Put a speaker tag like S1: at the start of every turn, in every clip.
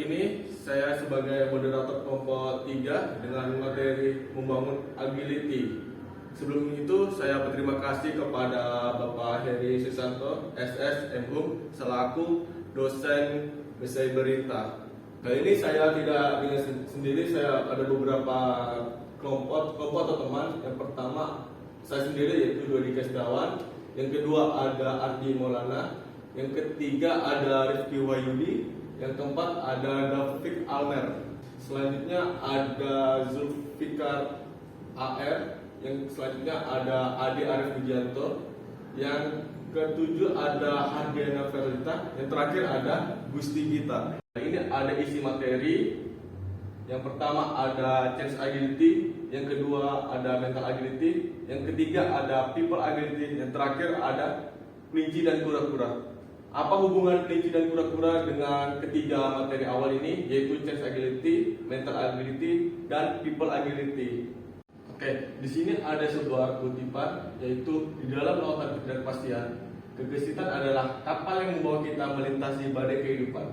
S1: ini saya sebagai moderator kelompok 3 dengan materi membangun agility. Sebelum itu saya berterima kasih kepada Bapak Heri Susanto, SS MHUM, selaku dosen Berita. Kali ini saya tidak ingin sendiri, saya ada beberapa kelompok atau teman. Yang pertama saya sendiri yaitu Dodi Kesdawan, yang kedua ada Ardi Maulana, yang ketiga ada Rifki Wahyudi, yang keempat ada David Almer, selanjutnya ada Zulfikar AR, yang selanjutnya ada Ade Arif Wijanto, yang ketujuh ada Hardiana Ferlita, yang terakhir ada Gusti Gita. Ini ada isi materi. Yang pertama ada change agility, yang kedua ada mental agility, yang ketiga ada people agility, yang terakhir ada kelinci dan kura-kura. Apa hubungan kelinci dan kura-kura dengan ketiga materi awal ini, yaitu change agility, mental agility, dan people agility? Oke, di sini ada sebuah kutipan, yaitu di dalam lautan ketidakpastian, kegesitan adalah kapal yang membawa kita melintasi badai kehidupan.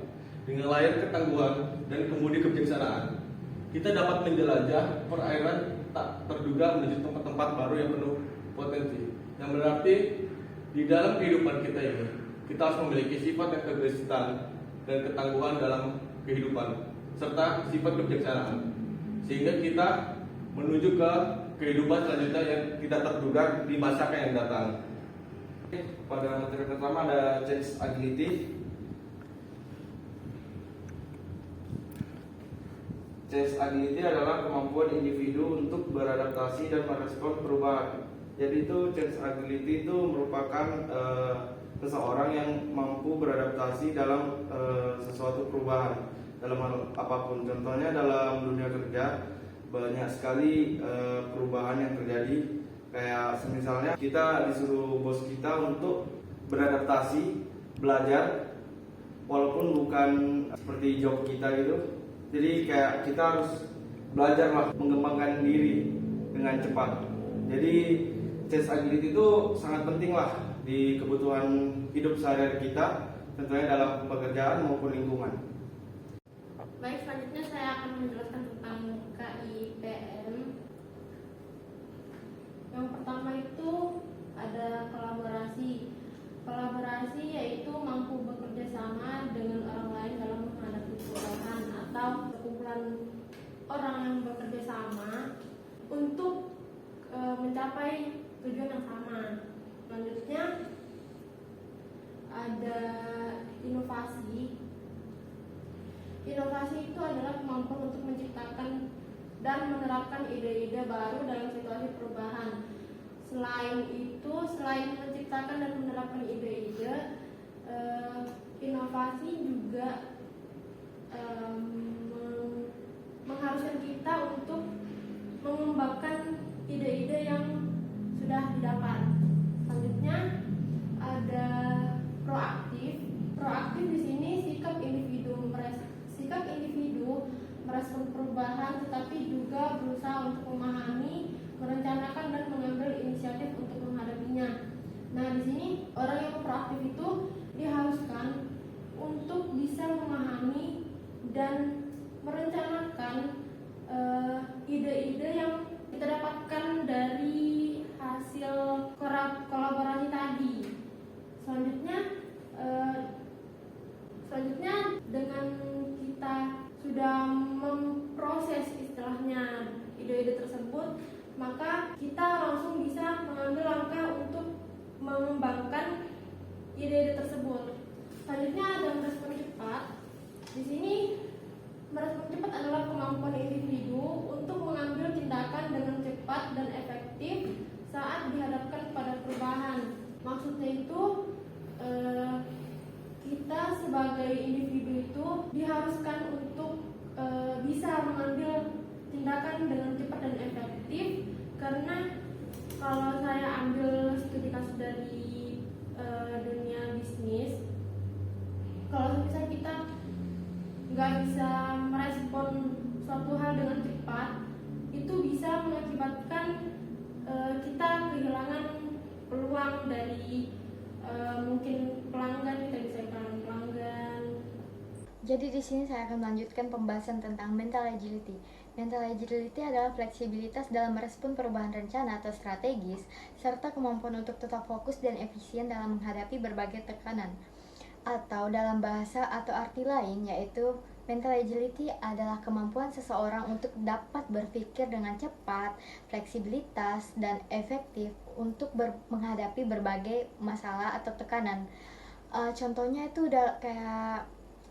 S1: Dengan layar ketangguhan dan kemudi kebijaksanaan, kita dapat menjelajah perairan tak terduga menuju tempat-tempat baru yang penuh potensi. Yang berarti di dalam kehidupan kita ini, kita harus memiliki sifat yang kegesitan dan ketangguhan dalam kehidupan, serta sifat kebijaksanaan, sehingga kita menuju ke kehidupan selanjutnya yang tidak terduga di masa yang datang. Pada materi pertama ada change agility. Change agility adalah kemampuan individu untuk beradaptasi dan merespon perubahan. Jadi itu change agility itu merupakan seseorang yang mampu beradaptasi dalam sesuatu perubahan dalam hal apapun. Contohnya dalam dunia kerja banyak sekali perubahan yang terjadi. Kayak misalnya kita disuruh bos kita untuk beradaptasi, belajar, walaupun bukan seperti job kita gitu. Jadi kayak kita harus belajar lah, mengembangkan diri dengan cepat. Jadi change agility itu sangat penting lah di kebutuhan hidup sehari-hari kita, tentunya dalam pekerjaan maupun lingkungan.
S2: Baik, selanjutnya saya akan menjelaskan tentang KIPM. Yang pertama itu ada kolaborasi. Kolaborasi yaitu mampu bekerja sama dengan orang lain dalam menghadapi perubahan atau kumpulan orang yang bekerja sama untuk mencapai tujuan yang sama. Selanjutnya ada inovasi. Inovasi itu adalah kemampuan untuk menciptakan dan menerapkan ide-ide baru dalam situasi perubahan. Selain itu, selain menciptakan dan menerapkan ide-ide, inovasi juga mengharuskan kita untuk mengembangkan ide-ide yang sudah didapat. Selanjutnya ada proaktif. Proaktif di sini sikap individu merespon perubahan, tetapi juga berusaha untuk memahami, merencanakan dan mengambil inisiatif untuk menghadapinya. Nah, di sini orang yang proaktif itu diharuskan untuk bisa memahami dan merencanakan ide-ide yang kita dapatkan dari hasil kolaborasi tadi. Selanjutnya dengan kita sudah memproses istilahnya ide-ide tersebut, maka kita langsung bisa mengambil langkah untuk mengembangkan ide-ide tersebut. Selanjutnya ada merespon cepat. Di sini merespon cepat adalah kemampuan individu untuk mengambil tindakan dengan cepat dan efektif saat dihadapkan pada perubahan. Maksudnya itu kita sebagai individu itu diharuskan untuk bisa mengambil tindakan dengan cepat dan efektif, karena kalau saya ambil studi kasus dari dunia bisnis, kalau misalnya kita nggak bisa merespon suatu hal dengan cepat, itu bisa mengakibatkan kita kehilangan peluang dari mungkin pelanggan, kita bisa kehilangan pelanggan.
S3: Jadi di sini saya akan melanjutkan pembahasan tentang mental agility. Mental agility adalah fleksibilitas dalam merespon perubahan rencana atau strategis, serta kemampuan untuk tetap fokus dan efisien dalam menghadapi berbagai tekanan. Atau dalam bahasa atau arti lain, yaitu mental agility adalah kemampuan seseorang untuk dapat berpikir dengan cepat, fleksibilitas, dan efektif untuk menghadapi berbagai masalah atau tekanan. Contohnya itu udah kayak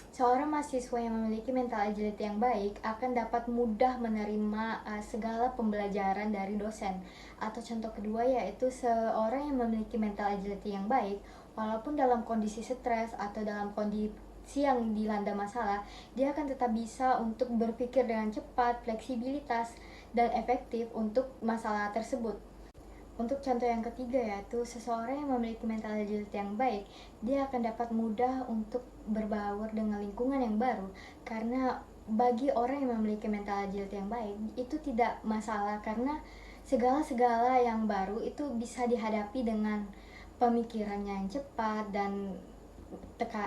S3: seorang mahasiswa yang memiliki mental agility yang baik akan dapat mudah menerima segala pembelajaran dari dosen. Atau contoh kedua yaitu seorang yang memiliki mental agility yang baik, walaupun dalam kondisi stres atau dalam kondisi yang dilanda masalah, dia akan tetap bisa untuk berpikir dengan cepat, fleksibilitas, dan efektif untuk masalah tersebut. Untuk contoh yang ketiga yaitu seseorang yang memiliki mental agility yang baik, dia akan dapat mudah untuk berbaur dengan lingkungan yang baru, karena bagi orang yang memiliki mental agility yang baik itu tidak masalah, karena segala-segala yang baru itu bisa dihadapi dengan pemikirannya yang cepat dan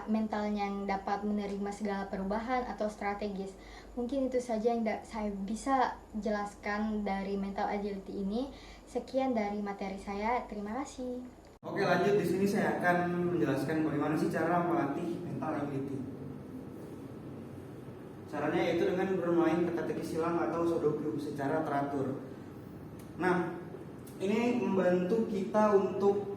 S3: mentalnya yang dapat menerima segala perubahan atau strategis. Mungkin itu saja yang saya bisa jelaskan dari mental agility ini. Sekian dari materi saya. Terima kasih.
S4: Oke, lanjut. Di sini saya akan menjelaskan bagaimana sih cara melatih mental agility. Caranya yaitu dengan bermain teka-teki silang atau sudoku secara teratur. Nah, ini membantu kita untuk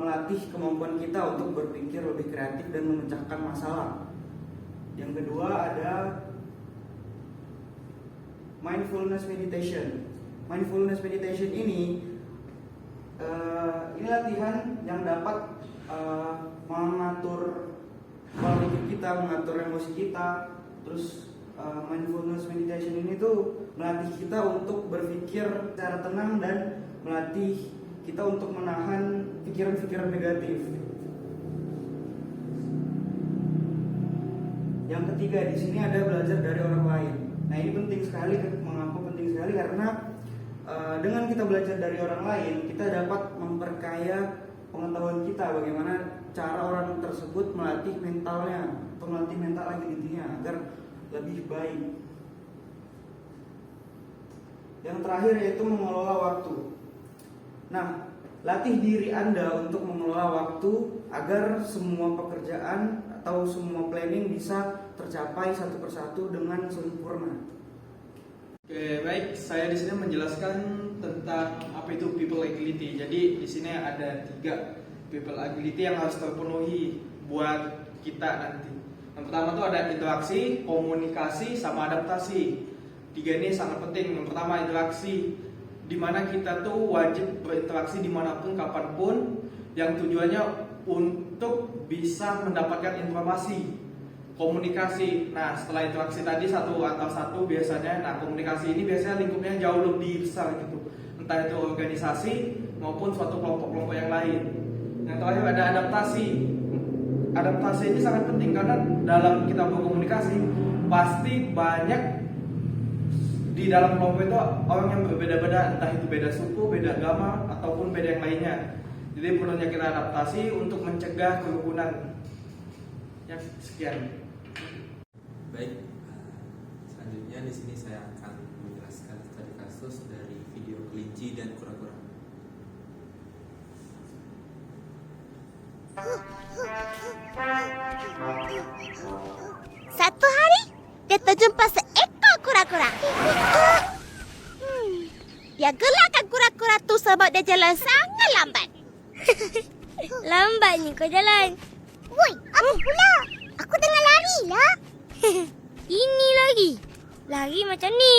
S4: melatih kemampuan kita untuk berpikir lebih kreatif dan memecahkan masalah. Yang kedua ada mindfulness meditation. Mindfulness meditation ini latihan yang dapat mengatur pola pikir kita, mengatur emosi kita. Terus mindfulness meditation ini tuh melatih kita untuk berpikir secara tenang dan melatih kita untuk menahan pikiran-pikiran negatif. Yang ketiga di sini ada belajar dari orang lain. Nah, ini penting sekali. Mengapa penting sekali? Karena dengan kita belajar dari orang lain, kita dapat memperkaya pengetahuan kita bagaimana cara orang tersebut melatih mentalnya atau melatih mental agility-nya agar lebih baik. Yang terakhir yaitu mengelola waktu. Nah, latih diri Anda untuk mengelola waktu agar semua pekerjaan atau semua planning bisa tercapai satu persatu dengan sempurna.
S5: Oke, baik. Saya di sini menjelaskan tentang apa itu people agility. Jadi di sini ada 3 people agility yang harus terpenuhi buat kita nanti. Yang pertama tuh ada interaksi, komunikasi, sama adaptasi. 3 ini sangat penting. Yang pertama interaksi, dimana kita tuh wajib berinteraksi dimanapun, kapanpun, yang tujuannya untuk bisa mendapatkan informasi. Komunikasi, nah setelah interaksi tadi satu antar satu biasanya, nah komunikasi ini biasanya lingkupnya jauh lebih besar gitu, entah itu organisasi maupun suatu kelompok-kelompok yang lain. Yang terakhir ada adaptasi. Adaptasi ini sangat penting karena dalam kita berkomunikasi pasti banyak di dalam kelompok itu orang yang berbeda-beda, entah itu beda suku, beda agama, ataupun beda yang lainnya. Jadi perlunya kita adaptasi untuk mencegah kerukunan. Ya, sekian.
S6: Baik, selanjutnya di sini saya akan menjelaskan studi kasus dari video kelinci dan kura-kura.
S7: Satu hari, dia terjumpa seekor kura-kura. Dia gelakkan kura-kura tu sebab dia jalan sangat lambat. Lambat ni kau jalan. Woi, apa pula? Aku tengah lari lah. Ini lagi. Lari macam ni.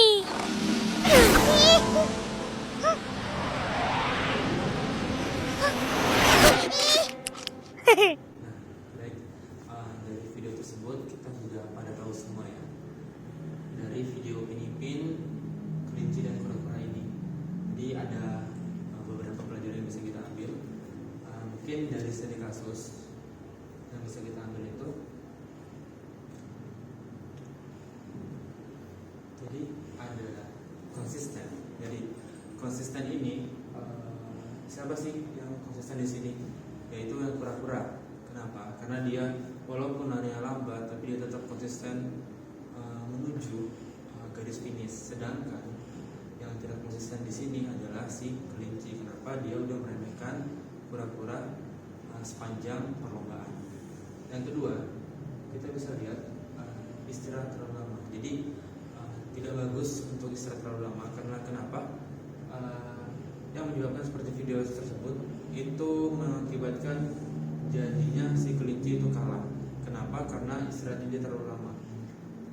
S6: Baik, dari video tersebut kita sudah pada tahu semua ya. Dari video Pinipin, kelinci dan kura-kura ini. Jadi ada beberapa pelajaran yang bisa kita ambil. Mungkin dari studi kasus yang bisa kita ambil itu, jadi ada konsisten. Jadi konsisten ini siapa sih yang konsisten di sini? Yaitu yang kura-kura. Kenapa? Karena dia walaupun larinya lambat tapi dia tetap konsisten menuju garis finish. Sedangkan yang tidak konsisten di sini adalah si kelinci. Kenapa? Dia udah meremehkan kura-kura sepanjang perlombaan. Yang kedua, kita bisa lihat istirahat terlalu lama. Jadi tidak bagus untuk istirahat terlalu lama. Karena kenapa? Yang menyebabkan seperti video tersebut itu mengakibatkan jadinya si kelinci itu kalah. Kenapa? Karena istirahatnya dia terlalu lama.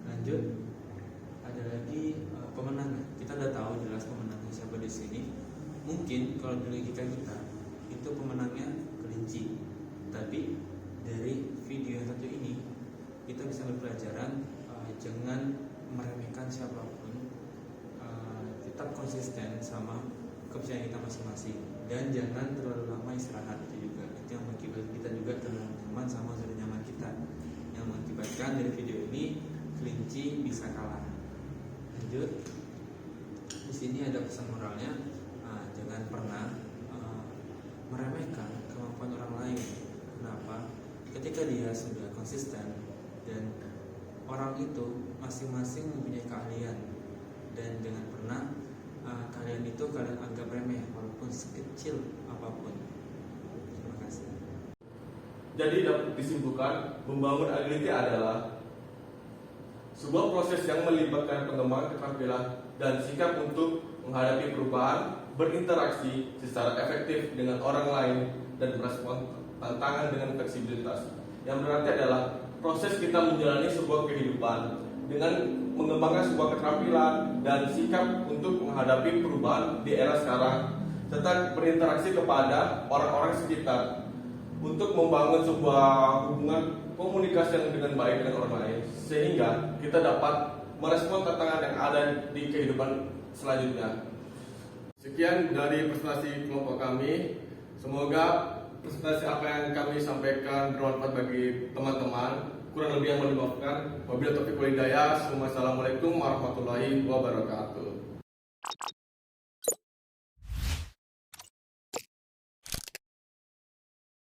S6: Lanjut, ada lagi pemenangnya. Kita udah tahu jelas pemenangnya siapa di sini. Mungkin kalau di logika kita itu pemenangnya kelinci. Tapi dari video yang satu ini kita bisa berpelajaran jangan meremehkan siapapun, tetap konsisten sama kepercayaan kita masing-masing, dan jangan terlalu lama istirahat. Itu juga itu yang mengakibatkan kita juga terlalu nyaman sama zona nyaman kita, yang mengakibatkan dari video ini kelinci bisa kalah. Lanjut, di sini ada pesan moralnya, jangan pernah meremehkan kemampuan orang lain. Kenapa? Ketika dia sudah konsisten dan orang itu masing-masing mempunyai keahlian, dan jangan pernah kalian itu kalian anggap remeh walaupun sekecil apapun. Terima kasih.
S1: Jadi dapat disimpulkan, membangun agility adalah sebuah proses yang melibatkan pengembangan keterampilan dan sikap untuk menghadapi perubahan, berinteraksi secara efektif dengan orang lain, dan merespon tantangan dengan fleksibilitas. Yang berarti adalah proses kita menjalani sebuah kehidupan dengan mengembangkan sebuah keterampilan dan sikap untuk menghadapi perubahan di era sekarang, serta berinteraksi kepada orang-orang sekitar untuk membangun sebuah hubungan komunikasi yang dengan baik dengan orang lain, sehingga kita dapat merespon tantangan yang ada di kehidupan selanjutnya. Sekian dari presentasi kelompok kami. Semoga presentasi apa yang kami sampaikan bermanfaat bagi teman-teman. Kurang lebih yang mohon dimaafkan. Wabillahi taufiq wal hidayah. Wassalamualaikum warahmatullahi wabarakatuh.